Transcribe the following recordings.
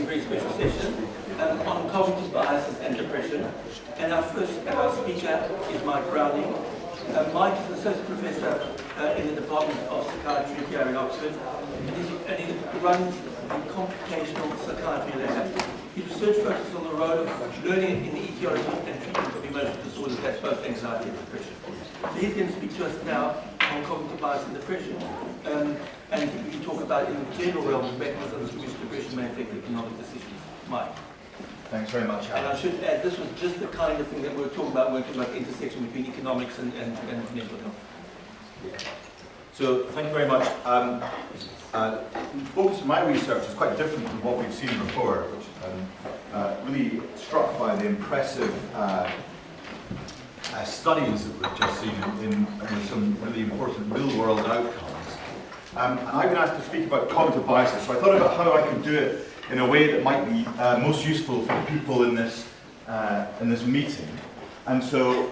very special session on cognitive biases and depression. And our speaker is Mike Browning. Mike is an associate professor in the Department of Psychiatry here in Oxford, and he runs the computational psychiatry lab. His research focuses on the role of learning in the etiology and treatment of emotional disorders, that's both anxiety and depression. So he's going to speak to us now on cognitive bias and depression, and we talk about in the general realm of mechanisms through which depression may affect economic decisions. Mike. Thanks very much, Alan. And I should add, this was just the kind of thing that we were talking about the intersection between economics and mental health. Yeah. So, thank you very much. The focus of my research is quite different from what we've seen before, which I'm really struck by the impressive studies that we've just seen in some really important real-world outcomes. And I've been asked to speak about cognitive biases, so I thought about how I could do it in a way that might be most useful for the people in this meeting. And so,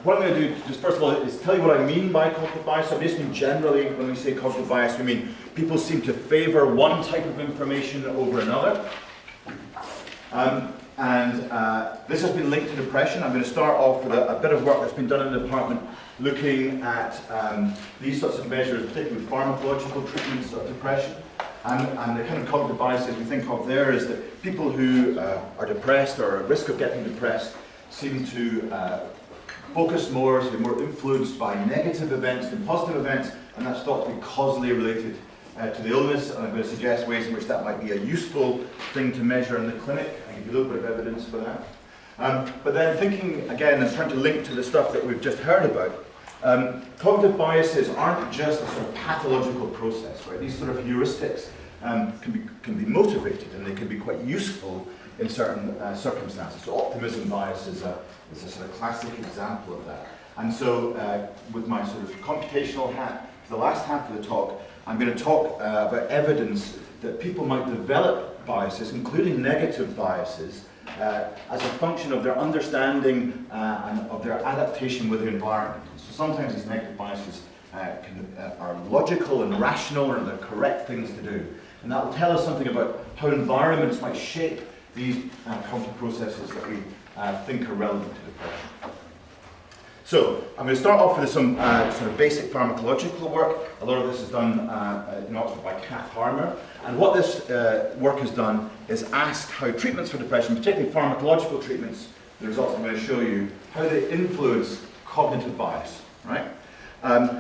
what I'm going to do, just first of all, is tell you what I mean by cognitive bias. So basically, generally, when we say cognitive bias, we mean people seem to favour one type of information over another. This has been linked to depression. I'm going to start off with a bit of work that's been done in the department looking at these sorts of measures, particularly pharmacological treatments of depression. And the kind of cognitive biases we think of there is that people who are depressed or at risk of getting depressed seem to focus more, to be more influenced by negative events than positive events, and that's thought to be causally related to the illness. And I'm going to suggest ways in which that might be a useful thing to measure in the clinic. I give you a little bit of evidence for that. But then thinking again and trying to link to the stuff that we've just heard about, cognitive biases aren't just a sort of pathological process, right? These sort of heuristics can be motivated, and they can be quite useful in certain circumstances. So optimism bias is a sort of classic example of that. And so with my sort of computational hat, for the last half of the talk, I'm going to talk about evidence that people might develop biases, including negative biases, as a function of their understanding and of their adaptation with the environment. So sometimes these negative biases are logical and rational, or they're correct things to do. And that will tell us something about how environments might shape these cognitive processes that we think are relevant to depression. So, I'm going to start off with some sort of basic pharmacological work. A lot of this is done in Oxford by Kath Harmer. And what this work has done is asked how treatments for depression, particularly pharmacological treatments, the results I'm going to show you, how they influence cognitive bias, right?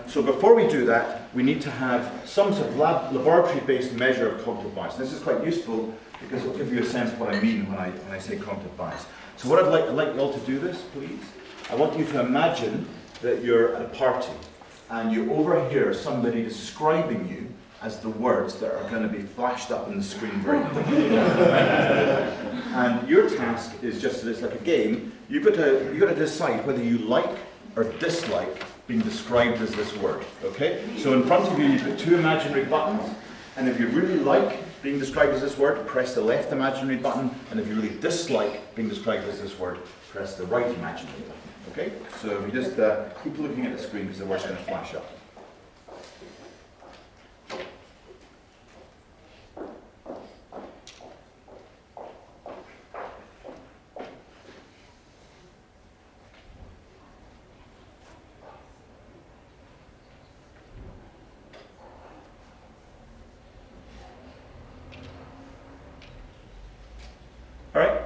So before we do that, we need to have some sort of laboratory-based measure of cognitive bias. And this is quite useful because it will give you a sense of what I mean when I say cognitive bias. So what I'd like you all to do this, please. I want you to imagine that you're at a party and you overhear somebody describing you as the words that are going to be flashed up on the screen very quickly. And your task is just, it's like a game, you've got to decide whether you like or dislike being described as this word, okay? So in front of you, you've got two imaginary buttons, and if you really like being described as this word, press the left imaginary button, and if you really dislike being described as this word, press the right imaginary button, okay? So if you just keep looking at the screen because the word's going to flash up. Alright,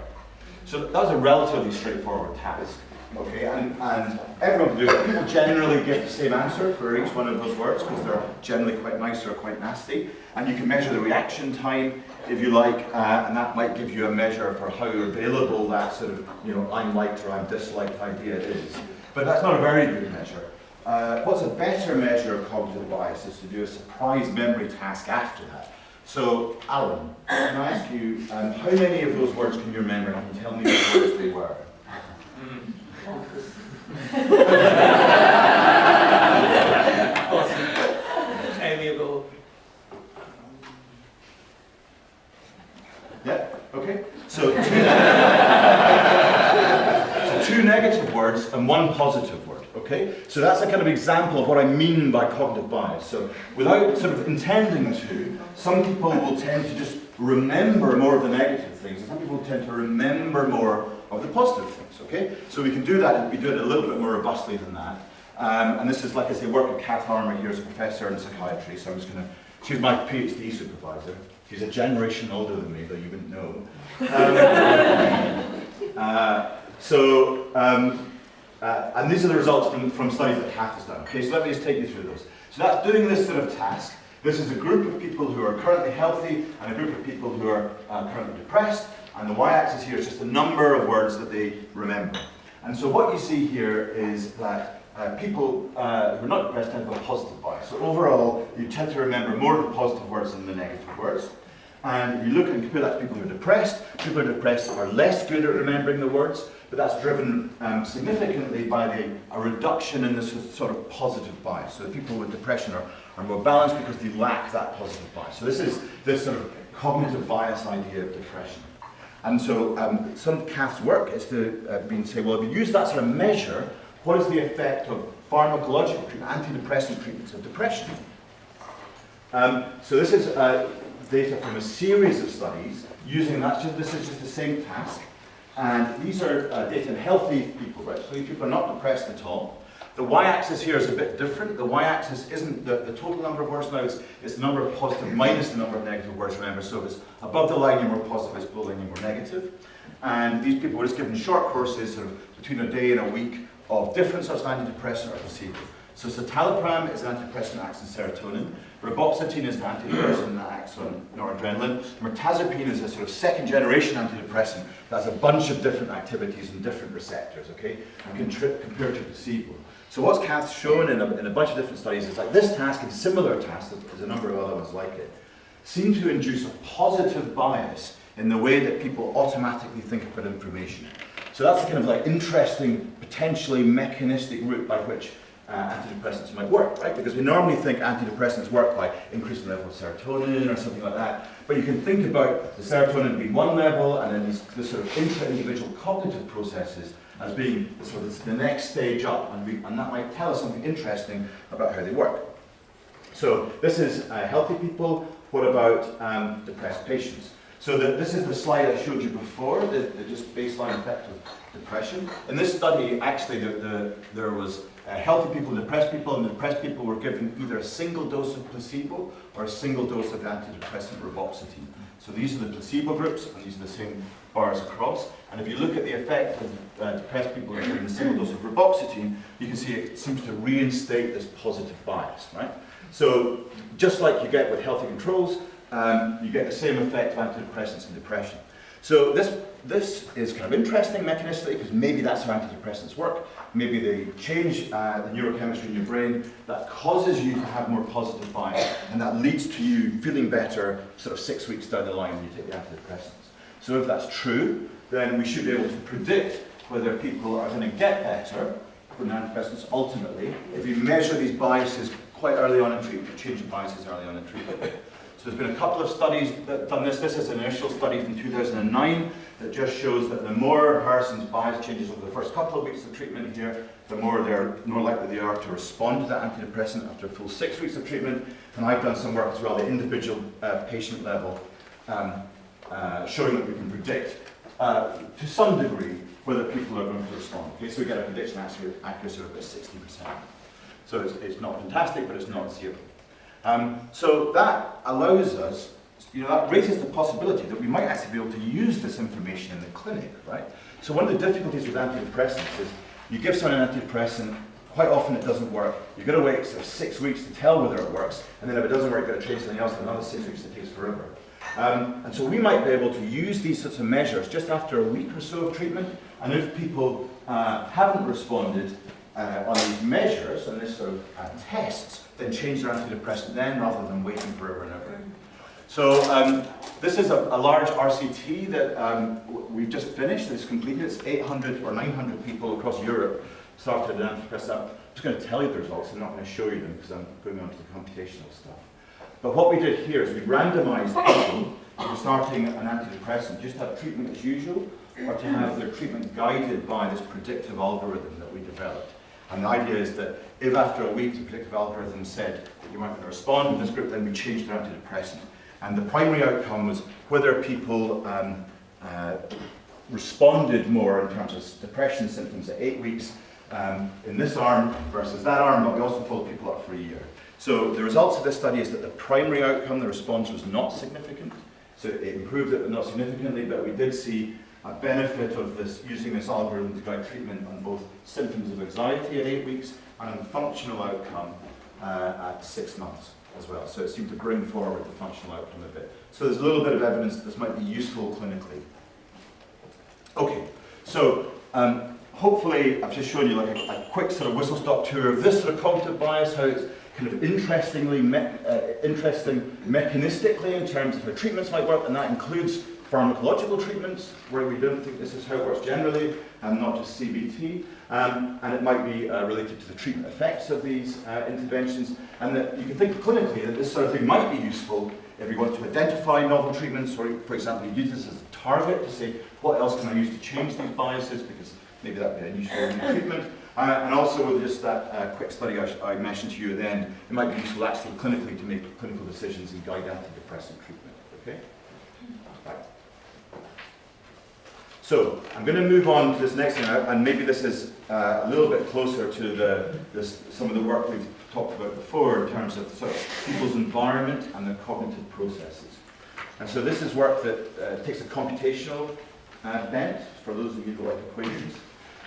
so that was a relatively straightforward task, okay, and everyone can do it. People generally get the same answer for each one of those words because they're generally quite nice or quite nasty, and you can measure the reaction time if you like, and that might give you a measure for how available that sort of, I'm liked or I'm disliked idea is. But that's not a very good measure. What's a better measure of cognitive bias is to do a surprise memory task after that. So, Alan, can I ask you, how many of those words can you remember, and tell me what words they were? Amiable. Yeah, okay. So two negative words and one positive word, okay? So that's a kind of example of what I mean by cognitive bias. So without sort of intending to, some people will tend to just remember more of the negative things, and some people tend to remember more of the positive things, okay? So we can do that, and we do it a little bit more robustly than that. And this is, like I say, work with Kath Harmer here as a professor in psychiatry, so I'm just going to, she's my PhD supervisor. She's a generation older than me, though you wouldn't know. And these are the results from studies that Kath has done. Okay, so let me just take you through those. So that's doing this sort of task. This is a group of people who are currently healthy and a group of people who are currently depressed. And the y-axis here is just the number of words that they remember. And so what you see here is that people who are not depressed tend to have a positive bias. So overall, you tend to remember more of the positive words than the negative words. And if you look and compare that to people who are depressed are less good at remembering the words, but that's driven significantly by a reduction in this sort of positive bias. So the people with depression are more balanced because they lack that positive bias. So this is this sort of cognitive bias idea of depression. And so some of Kath's work is to say, well, if you use that sort of measure, what is the effect of pharmacological treatment, antidepressant treatments of depression? So this is data from a series of studies using that. This is just the same task. And these are data in healthy people, right? So these people are not depressed at all. The y-axis here is a bit different. The y-axis isn't the total number of words now, it's the number of positive minus the number of negative words, remember. So if it's above the line, you're more positive, it's below the line, you're more negative. And these people were just given short courses, sort of between a day and a week, of different sorts of antidepressant or placebo. So citalopram is an antidepressant that acts on serotonin. Reboxetine is an antidepressant that acts on noradrenaline. Mirtazapine is a sort of second generation antidepressant that has a bunch of different activities and different receptors, okay? And compared to placebo. So what's Kath's shown in a bunch of different studies is like this task and similar tasks, there's a number of other ones like it, seem to induce a positive bias in the way that people automatically think about information. So that's a kind of like interesting, potentially mechanistic route by which antidepressants might work, right? Because we normally think antidepressants work by increasing the level of serotonin or something like that. But you can think about the serotonin being one level and then this sort of intra-individual cognitive processes as being sort of the next stage up, and that might tell us something interesting about how they work. So this is healthy people. What about depressed patients? So this is the slide I showed you before, the just baseline effect of depression. In this study, actually, there was healthy people, depressed people, and the depressed people were given either a single dose of placebo or a single dose of antidepressant reboxetine. So these are the placebo groups, and these are the same bars across. And if you look at the effect of depressed people who are given a single dose of reboxetine, you can see it seems to reinstate this positive bias, right? So just like you get with healthy controls, you get the same effect of antidepressants in depression. So this is kind of interesting mechanistically because maybe that's how antidepressants work. Maybe they change the neurochemistry in your brain that causes you to have more positive bias, and that leads to you feeling better sort of 6 weeks down the line when you take the antidepressants. So if that's true, then we should be able to predict whether people are going to get better from antidepressants ultimately if we measure these biases quite early on in treatment, changing biases early on in treatment. So there's been a couple of studies that have done this. This is an initial study from 2009 that just shows that the more a person's bias changes over the first couple of weeks of treatment here, the more likely they are to respond to that antidepressant after a full 6 weeks of treatment. And I've done some work as well at the individual patient level, showing that we can predict to some degree whether people are going to respond. Okay, so we get a prediction accuracy of about 60%. So it's not fantastic, but it's not zero. So that allows us, that raises the possibility that we might actually be able to use this information in the clinic, right? So one of the difficulties with antidepressants is you give someone an antidepressant, quite often it doesn't work. You've got to wait sort of 6 weeks to tell whether it works, and then if it doesn't work, you've got to change something else, and another 6 weeks, it takes forever. And so we might be able to use these sorts of measures just after a week or so of treatment, and if people haven't responded on these measures and this sort of tests, then change their antidepressant then rather than waiting forever and ever. So this is a large RCT that we've just finished. It's completed. It's 800 or 900 people across Europe started an antidepressant. I'm just going to tell you the results. I'm not going to show you them because I'm going on to the computational stuff. But what we did here is we randomized people who were starting an antidepressant just to have treatment as usual or to have their treatment guided by this predictive algorithm that we developed. And the idea is that if after a week the predictive algorithm said that you weren't going to respond in this group, then we changed their antidepressant. And the primary outcome was whether people responded more in terms of depression symptoms at 8 weeks in this arm versus that arm, but we also followed people up for a year. So the results of this study is that the primary outcome, the response was not significant. So it improved it, but not significantly, but we did see a benefit of this, using this algorithm to guide treatment on both symptoms of anxiety at 8 weeks and on functional outcome at 6 months as well. So it seemed to bring forward the functional outcome a bit. So there's a little bit of evidence that this might be useful clinically. Okay, so hopefully I've just shown you like a quick sort of whistle-stop tour of this sort of cognitive bias, how it's kind of interesting mechanistically in terms of how treatments might work, and that includes pharmacological treatments, where we don't think this is how it works generally, and not just CBT, and it might be related to the treatment effects of these interventions, and that you can think clinically that this sort of thing might be useful if you want to identify novel treatments, or for example, you use this as a target to say, what else can I use to change these biases, because maybe that would be a useful treatment. And also with just that quick study I mentioned to you at the end, it might be useful actually clinically to make clinical decisions and guide antidepressant treatment. Okay? Right. So I'm going to move on to this next thing, and maybe this is a little bit closer to some of the work we've talked about before in terms of sort of people's environment and their cognitive processes. And so this is work that takes a computational bent, for those of you who like equations.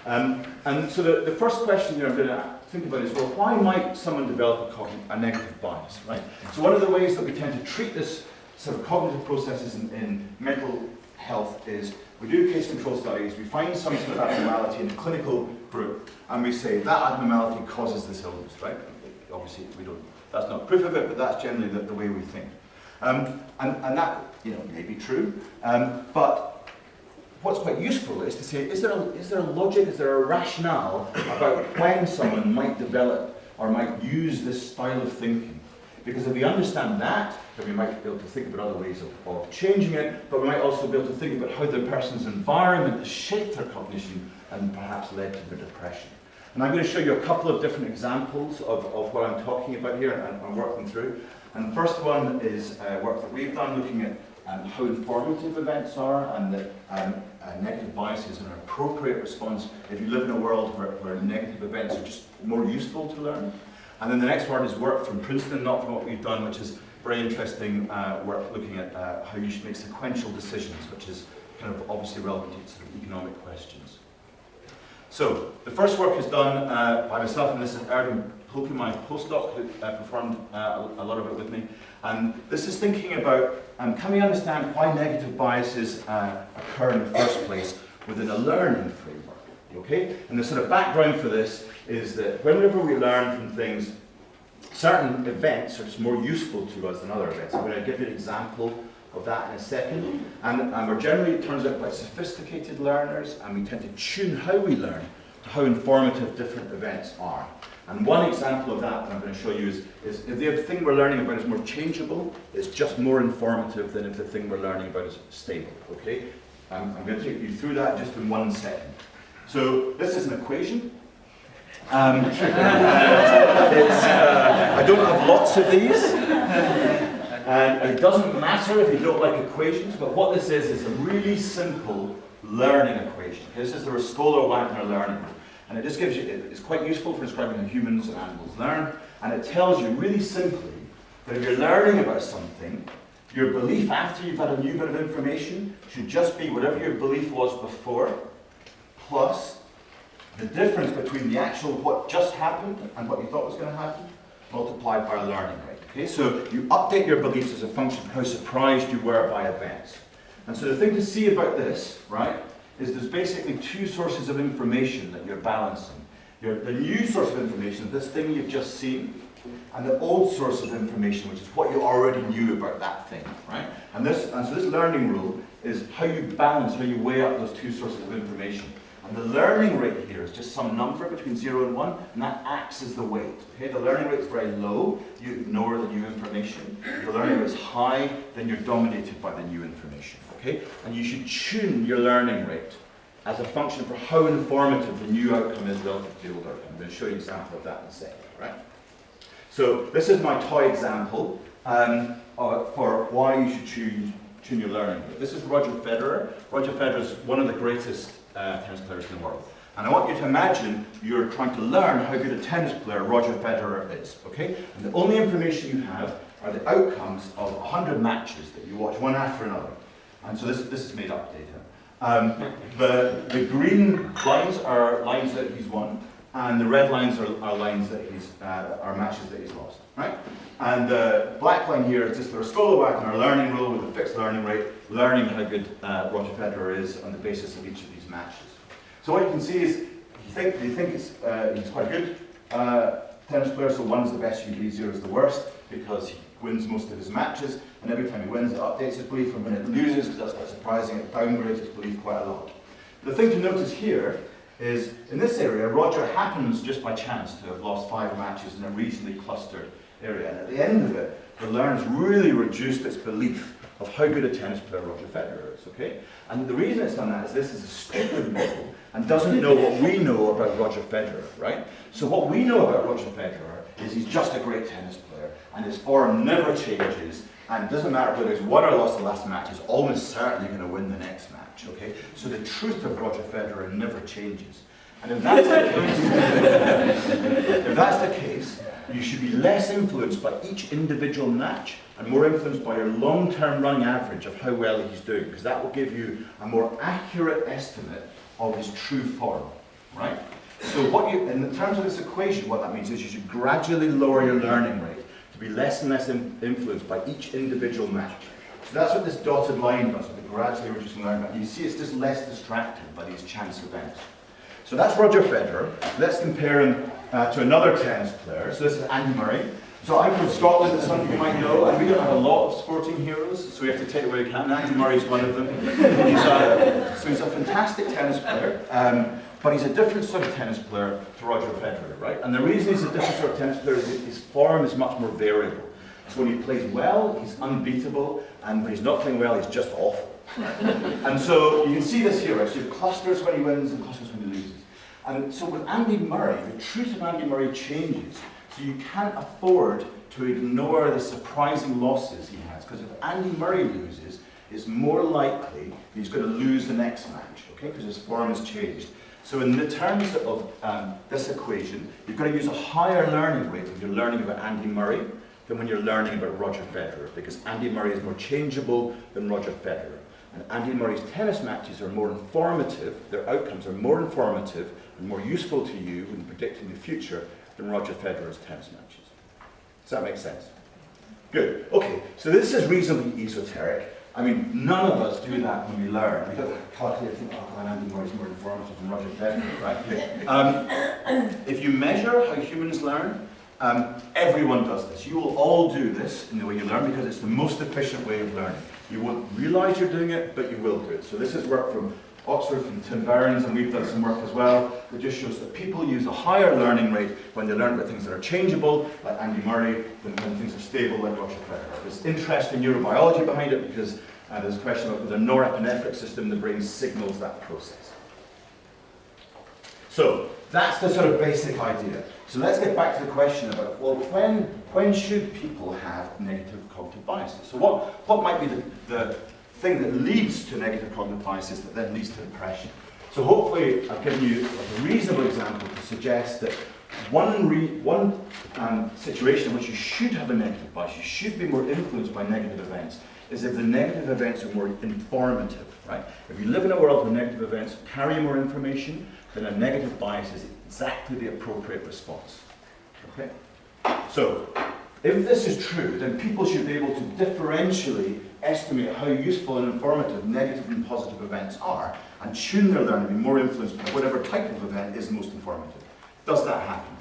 And so the first question I'm going to think about is, well, why might someone develop a negative bias, right? So one of the ways that we tend to treat this sort of cognitive processes in mental health is we do case control studies, we find some sort of abnormality in a clinical group, and we say that abnormality causes this illness, right? Obviously, that's not proof of it, but that's generally the way we think. And that, may be true, but what's quite useful is to say, is there a logic, is there a rationale about when someone might develop or might use this style of thinking? Because if we understand that, then we might be able to think about other ways of changing it, but we might also be able to think about how the person's environment has shaped their cognition and perhaps led to their depression. And I'm going to show you a couple of different examples of what I'm talking about here and work them through. And the first one is work that we've done looking at how informative events are, and that negative bias is an appropriate response if you live in a world where negative events are just more useful to learn. And then the next one is work from Princeton, not from what we've done, which is very interesting work looking at how you should make sequential decisions, which is kind of obviously relevant to sort of economic questions. So the first work is done by myself, and this is Erdem Pulke, my postdoc, who performed a lot of it with me. And this is thinking about, can we understand why negative biases occur in the first place within a learning framework? Okay? And the sort of background for this is that whenever we learn from things, certain events are just more useful to us than other events. I'm going to give you an example of that in a second. And we're generally, it turns out, quite sophisticated learners, and we tend to tune how we learn to how informative different events are. And one example of that I'm going to show you is if the thing we're learning about is more changeable, it's just more informative than if the thing we're learning about is stable. Okay? I'm going to take you through that just in 1 second. So this is an equation. I don't have lots of these, and it doesn't matter if you don't like equations, but what this is a really simple learning equation. This is the Rescola-Wagner learning group, and it just gives you, it's quite useful for describing how humans and animals learn, and it tells you really simply that if you're learning about something, your belief after you've had a new bit of information should just be whatever your belief was before, plus the difference between the actual what just happened and what you thought was going to happen, multiplied by a learning rate. Okay, so you update your beliefs as a function of how surprised you were by events. And so the thing to see about this, right, is there's basically two sources of information that you're balancing. The new source of information, this thing you've just seen, and the old source of information, which is what you already knew about that thing, right? And so this learning rule is how you balance, how you weigh up those two sources of information. And the learning rate here is just some number between 0 and 1, and that acts as the weight. Okay? The learning rate is very low, you ignore the new information. The learning rate is high, then you're dominated by the new information. Okay? And you should tune your learning rate as a function for how informative the new outcome is relative to the old outcome. I'm going to show you an example of that in a second. Right? So this is my toy example for why you should tune your learning. This is Roger Federer. Roger Federer is one of the greatest tennis players in the world. And I want you to imagine you're trying to learn how good a tennis player Roger Federer is, okay? And the only information you have are the outcomes of 100 matches that you watch one after another. And so this is made up data. The green lines are lines that he's won, and the red lines are lines that are matches that he's lost, right? And the black line here is just the Roscola and our learning rule with a fixed learning rate, learning how good Roger Federer is on the basis of each of these matches. So what you can see is, you think he's quite a good tennis player, so 1's the best, usually 0 is the worst, because he wins most of his matches, and every time he wins it updates his belief, and when it loses, because that's quite surprising, it downgrades his belief quite a lot. The thing to notice here is, in this area, Roger happens just by chance to have lost 5 matches in a reasonably clustered area, and at the end of it, the learner's really reduced its belief of how good a tennis player Roger Federer is, okay? And the reason it's done that is this is a stupid model and doesn't know what we know about Roger Federer, right? So what we know about Roger Federer is he's just a great tennis player, and his form never changes, and it doesn't matter whether he's won or lost the last match, he's almost certainly going to win the next match, okay? So the truth of Roger Federer never changes. And if that's the case, you should be less influenced by each individual match and more influenced by your long-term running average of how well he's doing, because that will give you a more accurate estimate of his true form, right? So in terms of this equation, what that means is you should gradually lower your learning rate to be less and less influenced by each individual match. So that's what this dotted line does, with the gradually reducing learning rate. You see it's just less distracted by these chance events. So that's Roger Federer. Let's compare him to another tennis player. So this is Andy Murray. So I'm from Scotland, as some of you might know, and we don't have a lot of sporting heroes, so we have to take it where we can. Andy Murray is one of them. He's a fantastic tennis player, but he's a different sort of tennis player to Roger Federer, right? And the reason he's a different sort of tennis player is his form is much more variable. So when he plays well, he's unbeatable, and when he's not playing well, he's just awful. Right? And so you can see this here, right? So you have clusters when he wins and clusters when he loses. And so with Andy Murray, the truth of Andy Murray changes. So you can't afford to ignore the surprising losses he has, because if Andy Murray loses, it's more likely he's going to lose the next match, okay? Because his form has changed. So in the terms of this equation, you've got to use a higher learning rate when you're learning about Andy Murray than when you're learning about Roger Federer, because Andy Murray is more changeable than Roger Federer. And Andy Murray's tennis matches are more informative, their outcomes are more informative and more useful to you in predicting the future than Roger Federer's tennis matches. Does that make sense? Good. Okay, so this is reasonably esoteric. I mean, none of us do that when we learn. We don't calculate and think, oh, God, Andy Murray's more informative than Roger Federer, right? If you measure how humans learn, everyone does this. You will all do this in the way you learn because it's the most efficient way of learning. You won't realise you're doing it, but you will do it. So this is work from Oxford, from Tim Burns, and we've done some work as well that just shows that people use a higher learning rate when they learn about things that are changeable, like Andy Murray, than when things are stable, like Roger Federer. There's interesting neurobiology behind it because there's a question about whether the norepinephrine system in the brain signals that process. So that's the sort of basic idea. So let's get back to the question about, well, when should people have negative cognitive biases? So what might be the thing that leads to negative cognitive biases that then leads to depression? So hopefully I've given you a reasonable example to suggest that one situation in which you should have a negative bias, you should be more influenced by negative events, is if the negative events are more informative, right? If you live in a world where negative events carry more information, then a negative bias is exactly the appropriate response. Okay? So, if this is true, then people should be able to differentially estimate how useful and informative negative and positive events are, and tune their learning to be more influenced by whatever type of event is most informative. Does that happen?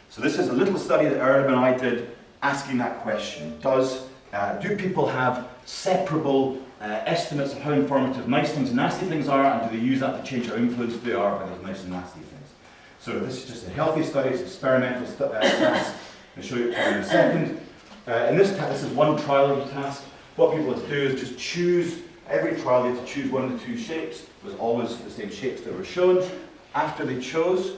So this is a little study that Erlem and I did asking that question. Do people have separable estimates of how informative nice things and nasty things are, and do they use that to change how influenced they are by those nice and nasty things? So this is just a healthy study, it's experimental task. I'll show you it in a second. In this is one trial of the task. What people have to do is just choose, every trial they have to choose one of the two shapes. It was always the same shapes that were shown. After they chose,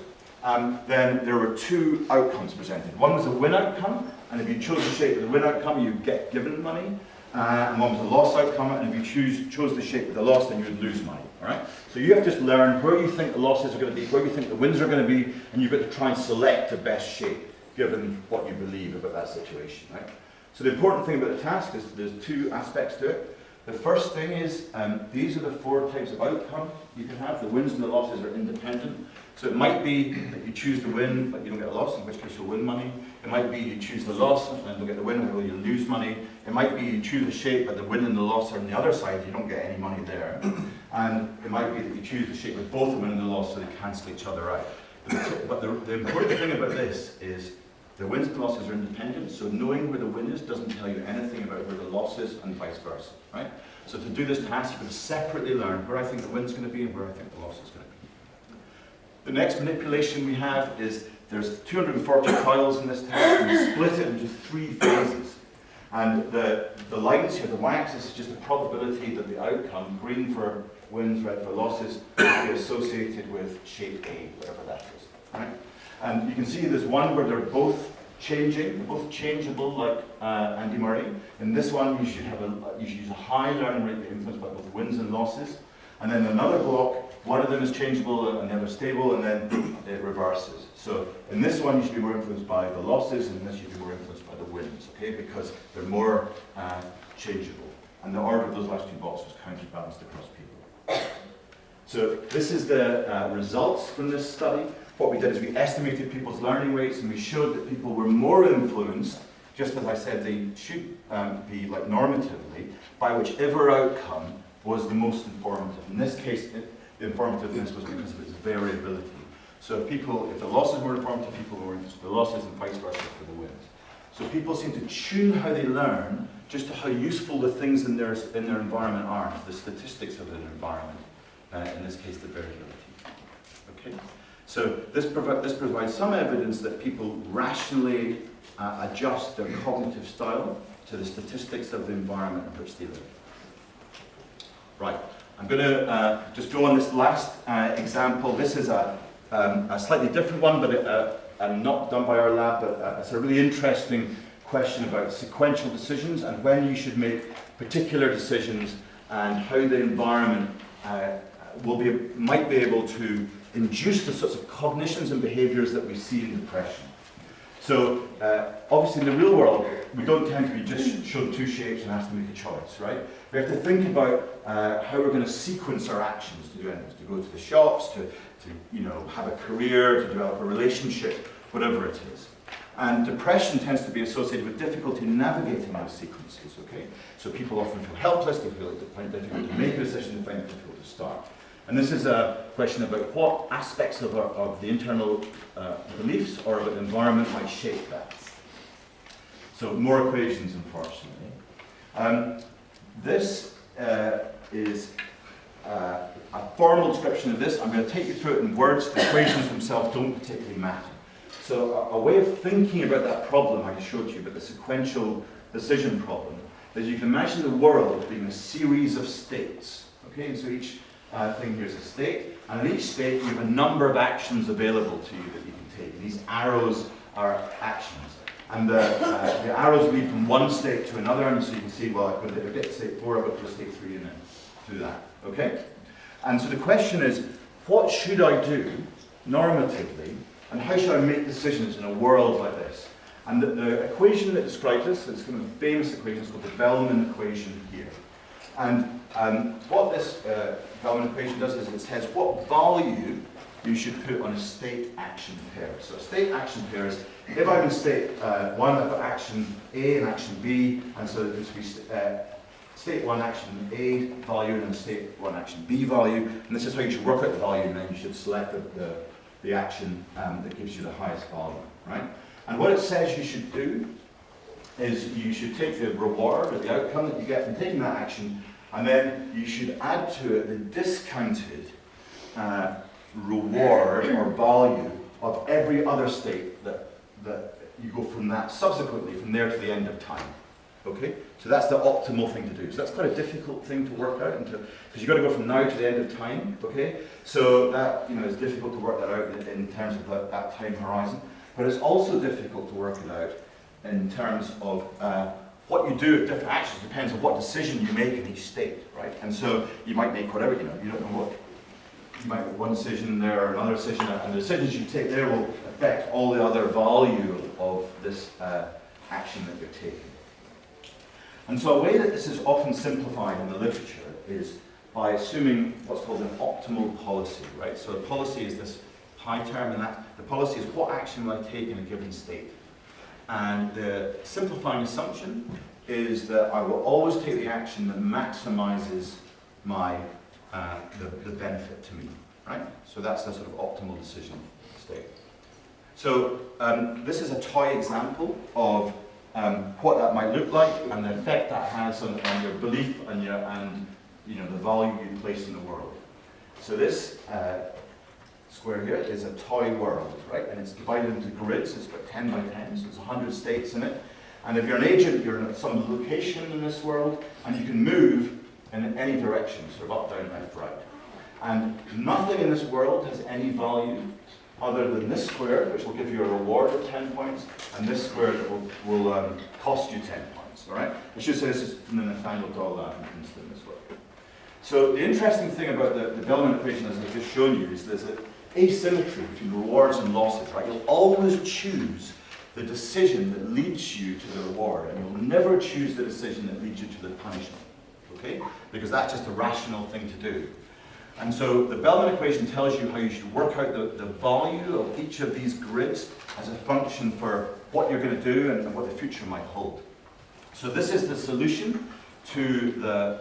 then there were two outcomes presented. One was a win outcome, and if you chose the shape with the win outcome, you get given money. And one was a loss outcome, and if you chose the shape with the loss, then you would lose money. All right? So you have to just learn where you think the losses are going to be, where you think the wins are going to be, and you've got to try and select the best shape, given what you believe about that situation. Right? So the important thing about the task is there's two aspects to it. The first thing is, these are the 4 types of outcome you can have. The wins and the losses are independent. So it might be that you choose the win, but you don't get a loss, in which case you'll win money. It might be you choose the loss, and then you'll get the win, or you'll lose money. It might be you choose a shape, but the win and the loss are on the other side, you don't get any money there. And it might be that you choose the shape with both the win and the loss, so they cancel each other out. But the important thing about this is the wins and losses are independent, so knowing where the win is doesn't tell you anything about where the loss is, and vice versa, right? So to do this task, you can separately learn where I think the win's going to be and where I think the loss is going to be. The next manipulation we have is there's 240 tiles in this task, and we split it into 3 phases. And the lines here, the y-axis is just the probability that the outcome, green for wins, red for losses, will be associated with shape A, whatever that is, right? And you can see there's one where they're both changing, they're both changeable, like Andy Murray. In this one, you should use a high learning rate influenced by both wins and losses. And then another block, one of them is changeable and the other stable, and then it reverses. So in this one, you should be more influenced by the losses, and in this you should be more influenced by the wins, okay? Because they're more changeable. And the order of those last 2 boxes is counterbalanced across people. So this is the results from this study. What we did is we estimated people's learning rates, and we showed that people were more influenced, just as I said they should be, like normatively, by whichever outcome was the most informative. In this case, the informativeness was because of its variability. So if the losses were informative, people were interested in the losses, and vice versa for the wins. So people seem to tune how they learn just to how useful the things in their environment are, the statistics of their environment, in this case the variability. Okay? So this provides some evidence that people rationally adjust their cognitive style to the statistics of the environment in which they live. Right, I'm going to just go on this last example. This is a slightly different one, but not done by our lab, but it's a really interesting question about sequential decisions and when you should make particular decisions and how the environment might be able to induce the sorts of cognitions and behaviours that we see in depression. So obviously in the real world, we don't tend to be just shown 2 shapes and asked to make a choice, right? We have to think about how we're going to sequence our actions to do anything, to go to the shops, to have a career, to develop a relationship, whatever it is. And depression tends to be associated with difficulty navigating those sequences, okay? So people often feel helpless, they find it difficult to make a decision, they find it difficult to start. And this is a question about what aspects of the internal beliefs or of the environment might shape that. So more equations, unfortunately. This is a formal description of this. I'm going to take you through it in words. The equations themselves don't particularly matter. So a way of thinking about that problem I showed you, about the sequential decision problem, is you can imagine the world being a series of states. Okay, and so each thing here is a state, and in each state you have a number of actions available to you that you can take. And these arrows are actions. And the arrows lead from one state to another, and so you can see, well, if I get to state 4, I've got to state 3 and then do that. Okay? And so the question is, what should I do normatively, and how should I make decisions in a world like this? And the equation that describes this, it's kind of a famous equation, it's called the Bellman equation here. And what this Bellman equation does is it says what value you should put on a state-action pair. So a state-action pair is, if I'm in state 1, I've got action A and action B, and so there's to be state 1 action A value and state 1 action B value, and this is how you should work out the value, and then you should select the action that gives you the highest value, right? And what it says you should do is you should take the reward or the outcome that you get from taking that action, and then you should add to it the discounted reward or value of every other state that you go from that subsequently, from there to the end of time. Okay? So that's the optimal thing to do. So that's quite a difficult thing to work out, because you've got to go from now to the end of time. Okay? So that is difficult to work that out in terms of that time horizon. But it's also difficult to work it out in terms of what you do at different actions depends on what decision you make in each state, right? And so you might make whatever, you don't know what, you might make one decision there or another decision, and the decisions you take there will affect all the other value of this action that you're taking. And so a way that this is often simplified in the literature is by assuming what's called an optimal policy, right? So a policy is this high term, and that the policy is what action will I take in a given state. And the simplifying assumption is that I will always take the action that maximizes my the benefit to me, right? So that's the sort of optimal decision state. So this is a toy example of what that might look like and the effect that has on your belief and the value you place in the world. So this square here is a toy world, right? And it's divided into grids. It's about 10 by 10, so there's 100 states in it. And if you're an agent, you're in some location in this world, and you can move in any direction, sort of up, down, left, right. And nothing in this world has any value other than this square, which will give you a reward of 10 points, and this square that will cost you 10 points, all right? I should say this is from the Nathaniel Doll instance as well. So the interesting thing about the Bellman equation, as I've just shown you, is there's an asymmetry between rewards and losses, right? You'll always choose the decision that leads you to the reward, and you'll never choose the decision that leads you to the punishment, okay? Because that's just a rational thing to do. And so the Bellman equation tells you how you should work out the value of each of these grids as a function for what you're going to do and what the future might hold. So this is the solution to the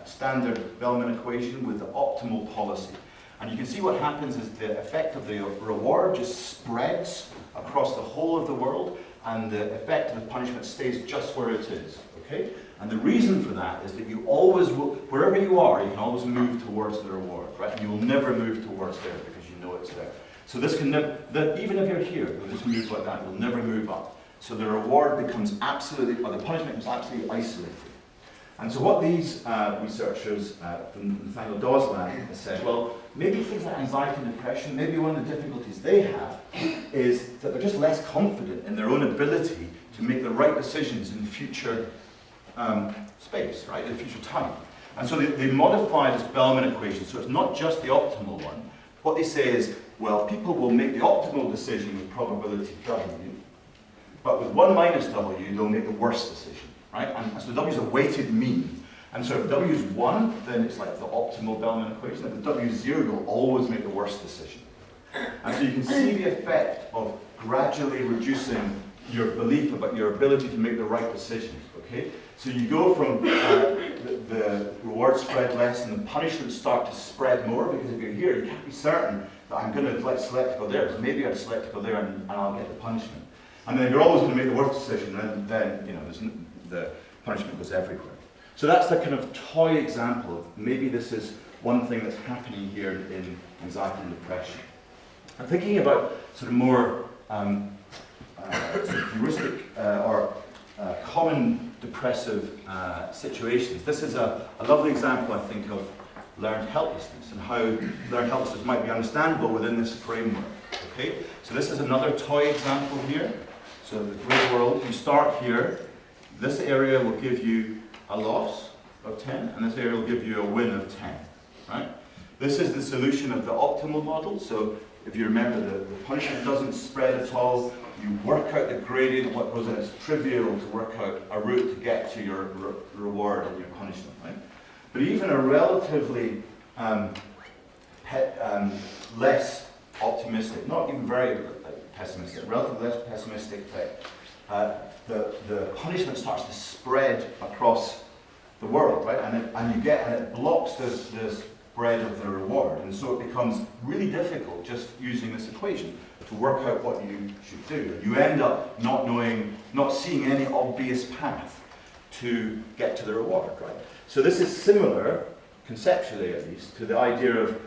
standard Bellman equation with the optimal policy. And you can see what happens is the effect of the reward just spreads across the whole of the world, and the effect of the punishment stays just where it is, okay? And the reason for that is that you always will, wherever you are, you can always move towards the reward, right? And you will never move towards there because you know it's there. So this can never, even if you're here, you'll just move like that, you'll never move up. So the reward becomes absolutely, or the punishment becomes absolutely isolated. And so what these researchers from Nathaniel Dawes lab have said, well, maybe things like anxiety and depression, maybe one of the difficulties they have is that they're just less confident in their own ability to make the right decisions in future space, right, in future time. And so they modify this Bellman equation, so it's not just the optimal one. What they say is, well, people will make the optimal decision with probability W, but with 1 minus W, they'll make the worst decision, right? And so W is a weighted mean. And so if W is 1, then it's like the optimal Bellman equation. If the W is 0, you'll always make the worst decision. And so you can see the effect of gradually reducing your belief about your ability to make the right decisions, okay? So you go from the reward spread less and the punishments start to spread more, because if you're here, you can't be certain that I'm going to select to go there, because maybe I'd select to go there and I'll get the punishment. And then you're always going to make the worst decision, and then the punishment goes everywhere. So that's the kind of toy example of maybe this is one thing that's happening here in anxiety and depression. I'm thinking about sort of more sort of heuristic or common depressive situations. This is a lovely example, I think, of learned helplessness and how learned helplessness might be understandable within this framework. Okay, so this is another toy example here. So the grid world, you start here. This area will give you a loss of 10, and this area will give you a win of 10. Right? This is the solution of the optimal model. So if you remember, the punishment doesn't spread at all. You work out the gradient, what goes in. It's trivial to work out a route to get to your reward and your punishment, right? But even a relatively less optimistic, not even very pessimistic, relatively less pessimistic effect, the punishment starts to spread across the world, right? And it blocks the spread of the reward, and so it becomes really difficult just using this equation to work out what you should do. You end up not seeing any obvious path to get to the reward, right? So this is similar, conceptually at least, to the idea of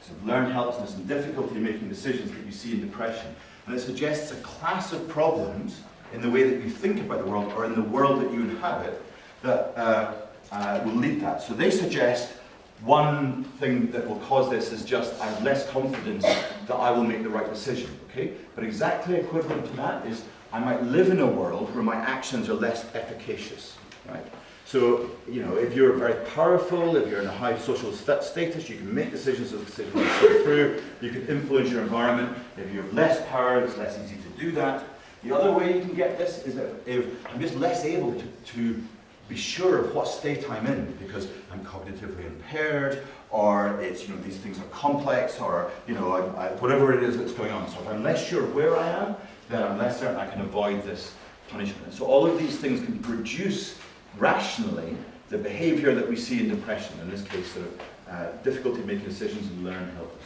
sort of learned helplessness and difficulty in making decisions that you see in depression. And it suggests a class of problems in the way that you think about the world or in the world that you inhabit that will lead that. So they suggest one thing that will cause this is just I have less confidence that I will make the right decision, okay? But exactly equivalent to that is I might live in a world where my actions are less efficacious, right? So, you know, if you're very powerful, if you're in a high social status, you can make decisions as decisions go through, you can influence your environment. If you have less power, it's less easy to do that. The other way you can get this is that if I'm just less able to be sure of what state I'm in because I'm cognitively impaired, or it's, you know, these things are complex, or, you know, whatever it is that's going on. So if I'm less sure where I am, then I'm less certain I can avoid this punishment. And so all of these things can produce rationally the behavior that we see in depression, in this case, sort of difficulty making decisions and learned helplessness.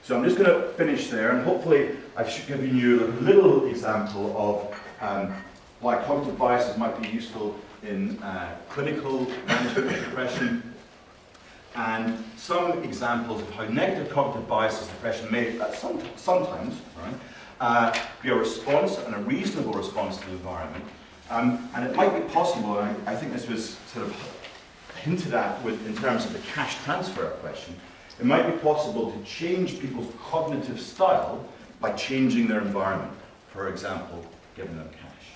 So I'm just going to finish there, and hopefully I've given you a little example of why cognitive biases might be useful in clinical management of depression, and some examples of how negative cognitive biases depression may sometimes be a response, and a reasonable response to the environment. And it might be possible, and I think this was sort of hinted at in terms of the cash transfer question, it might be possible to change people's cognitive style by changing their environment. For example, giving them cash.